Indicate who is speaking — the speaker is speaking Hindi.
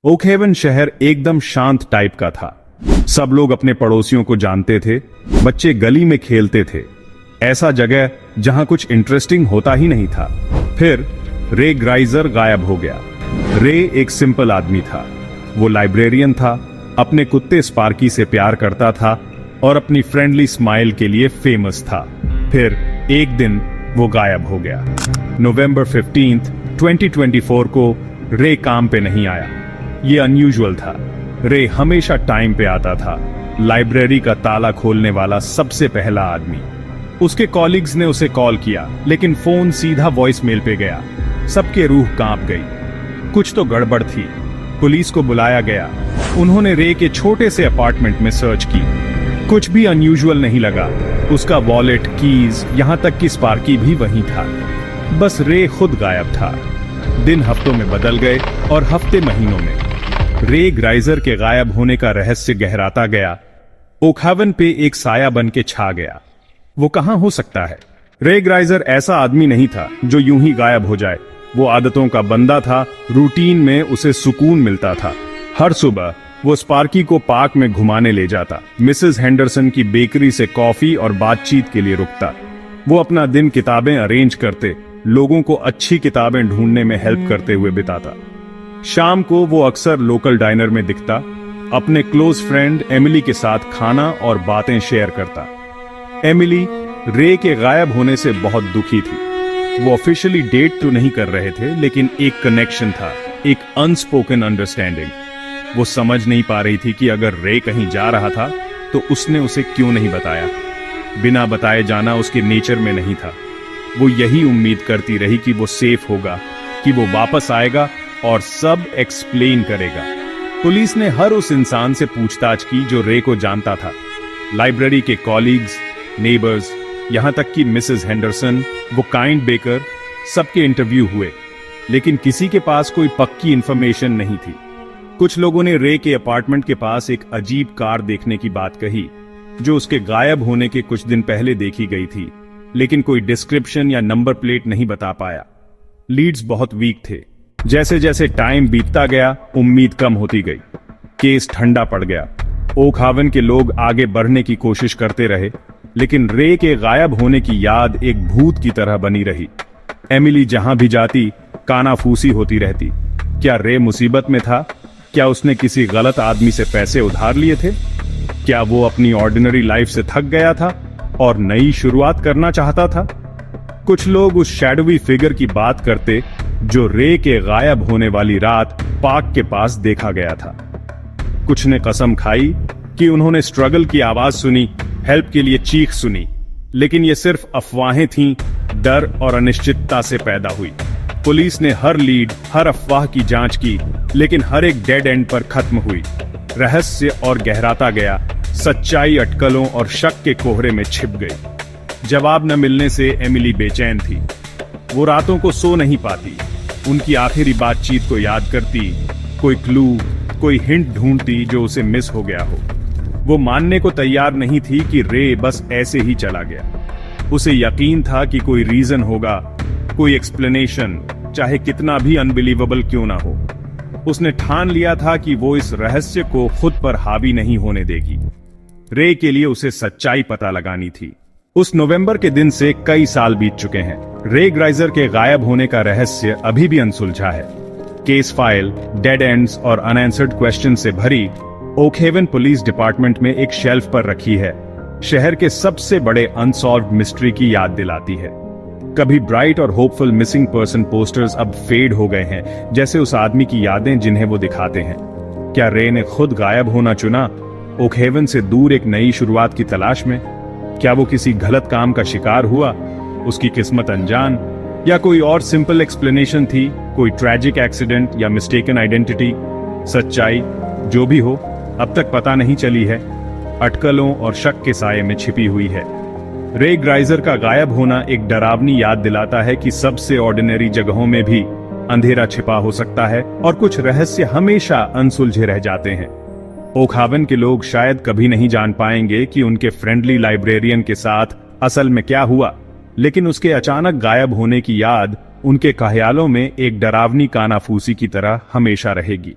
Speaker 1: ओकहेवन शहर एकदम शांत टाइप का था। सब लोग अपने पड़ोसियों को जानते थे, बच्चे गली में खेलते थे। ऐसा जगह जहां कुछ इंटरेस्टिंग होता ही नहीं था। फिर रे ग्राइजर गायब हो गया। रे एक सिंपल आदमी था। वो लाइब्रेरियन था, अपने कुत्ते स्पार्की से प्यार करता था और अपनी फ्रेंडली स्माइल के लिए फेमस था। फिर एक दिन वो गायब हो गया। नवंबर 15, 2024 को रे काम पे नहीं आया। ये अनयूजुअल था। रे हमेशा टाइम पे आता था, लाइब्रेरी का ताला खोलने वाला सबसे पहला आदमी। उसके कॉलीग्स ने उसे कॉल किया, लेकिन फोन सीधा वॉइसमेल पे गया। सबके रूह कांप गई। कुछ तो गड़बड़ थी। पुलिस को बुलाया गया। उन्होंने रे के छोटे से अपार्टमेंट में सर्च की। कुछ भी अनयूजुअल नहीं लगा। उसका वॉलेट, कीज, यहां तक कि स्पार्की भी वहीं था। बस रे खुद गायब था। दिन हफ्तों में बदल गए और हफ्ते महीनों में। रे ग्राइजर के गायब होने का रहस्य गहराता गया। ओकहेवन पे एक साया बन के छा गया। वो कहां हो सकता है? रे ग्राइजर ऐसा आदमी नहीं था जो यूं ही गायब हो जाए। वो आदतों का बंदा था। रूटीन में उसे सुकून मिलता था। हर सुबह वो स्पार्की को पार्क में घुमाने ले जाता, मिसेस हेंडरसन की बेकरी से कॉफी और बातचीत के लिए रुकता। वो अपना दिन किताबें अरेंज करते, लोगों को अच्छी किताबें ढूंढने में हेल्प करते हुए बिताता। शाम को वो अक्सर लोकल डाइनर में दिखता, अपने क्लोज फ्रेंड एमिली के साथ खाना और बातें शेयर करता। एमिली रे के गायब होने से बहुत दुखी थी। वो ऑफिशियली डेट तो नहीं कर रहे थे, लेकिन एक कनेक्शन था, एक अनस्पोकन अंडरस्टैंडिंग। वो समझ नहीं पा रही थी कि अगर रे कहीं जा रहा था तो उसने उसे क्यों नहीं बताया। बिना बताए जाना उसके नेचर में नहीं था। वो यही उम्मीद करती रही कि वो सेफ होगा, कि वो वापस आएगा और सब एक्सप्लेन करेगा। पुलिस ने हर उस इंसान से पूछताछ की जो रे को जानता था। लाइब्रेरी के कॉलीग्स, नेबर्स, यहां तक कि मिसेस हेंडरसन, वो काइंड बेकर, सबके इंटरव्यू हुए, लेकिन किसी के पास कोई पक्की इंफॉर्मेशन नहीं थी। कुछ लोगों ने रे के अपार्टमेंट के पास एक अजीब कार देखने की बात कही, जो उसके गायब होने के कुछ दिन पहले देखी गई थी, लेकिन कोई डिस्क्रिप्शन या नंबर प्लेट नहीं बता पाया। लीड्स बहुत वीक थे। जैसे जैसे टाइम बीतता गया, उम्मीद कम होती गई। केस ठंडा पड़ गया। ओकहेवन के लोग आगे बढ़ने की कोशिश करते रहे, लेकिन रे के गायब होने की याद एक भूत की तरह बनी रही। एमिली जहां भी जाती, कानाफूसी होती रहती। क्या रे मुसीबत में था? क्या उसने किसी गलत आदमी से पैसे उधार लिए थे? क्या वो अपनी ऑर्डिनरी लाइफ से थक गया था और नई शुरुआत करना चाहता था? कुछ लोग उस शैडोवी फिगर की बात करते जो रे के गायब होने वाली रात पार्क के पास देखा गया था। कुछ ने कसम खाई कि उन्होंने स्ट्रगल की आवाज सुनी, हेल्प के लिए चीख सुनी, लेकिन ये सिर्फ अफवाहें थीं, डर और अनिश्चितता से पैदा हुई। पुलिस ने हर लीड, हर अफवाह की जांच की, लेकिन हर एक डेड एंड पर खत्म हुई। रहस्य और गहराता गया। सच्चाई अटकलों और शक के कोहरे में छिप गई। जवाब न मिलने से एमिली बेचैन थी। वो रातों को सो नहीं पाती। उनकी आखिरी बातचीत को याद करती, कोई क्लू, कोई हिंट ढूंढती जो उसे मिस हो गया हो। वो मानने को तैयार नहीं थी कि रे बस ऐसे ही चला गया। उसे यकीन था कि कोई रीजन होगा, कोई एक्सप्लेनेशन, चाहे कितना भी अनबिलीवेबल क्यों ना हो। उसने ठान लिया था कि वो इस रहस्य को खुद पर हावी नहीं होने देगी। रे के लिए उसे सच्चाई पता लगानी थी। उस नवंबर के दिन से कई साल बीत चुके हैं। रे ग्राइजर के गायब होने का रहस्य अभी भी अनसुलझा है। केस फाइल, डेड एंड्स और अनआंसर्ड क्वेश्चन से भरी ओकहेवन पुलिस डिपार्टमेंट में एक शेल्फ पर रखी है। शहर के सबसे बड़े अनसॉल्व्ड मिस्ट्री की याद दिलाती है। कभी ब्राइट और होपफुल मिसिंग पर्सन पोस्टर्स अब फेड हो गए हैं, जैसे उस आदमी की यादें जिन्हें वो दिखाते हैं। क्या रे ने खुद गायब होना चुना, ओकहेवन से दूर एक नई शुरुआत की तलाश में? क्या वो किसी गलत काम का शिकार हुआ, उसकी किस्मत अनजान, या कोई और सिंपल एक्सप्लेनेशन थी, कोई ट्रैजिक एक्सीडेंट या मिस्टेकन आइडेंटिटी? सच्चाई जो भी हो, अब तक पता नहीं चली है। अटकलों और शक के साये में छिपी हुई है। रे ग्राइजर का गायब होना एक डरावनी याद दिलाता है कि सबसे ऑर्डिनरी जगहों में भी अंधेरा छिपा हो सकता है और कुछ रहस्य हमेशा अनसुलझे रह जाते हैं। ओकहेवन के लोग शायद कभी नहीं जान पाएंगे कि उनके फ्रेंडली लाइब्रेरियन के साथ असल में क्या हुआ, लेकिन उसके अचानक गायब होने की याद उनके ख्यालों में एक डरावनी कानाफूसी की तरह हमेशा रहेगी।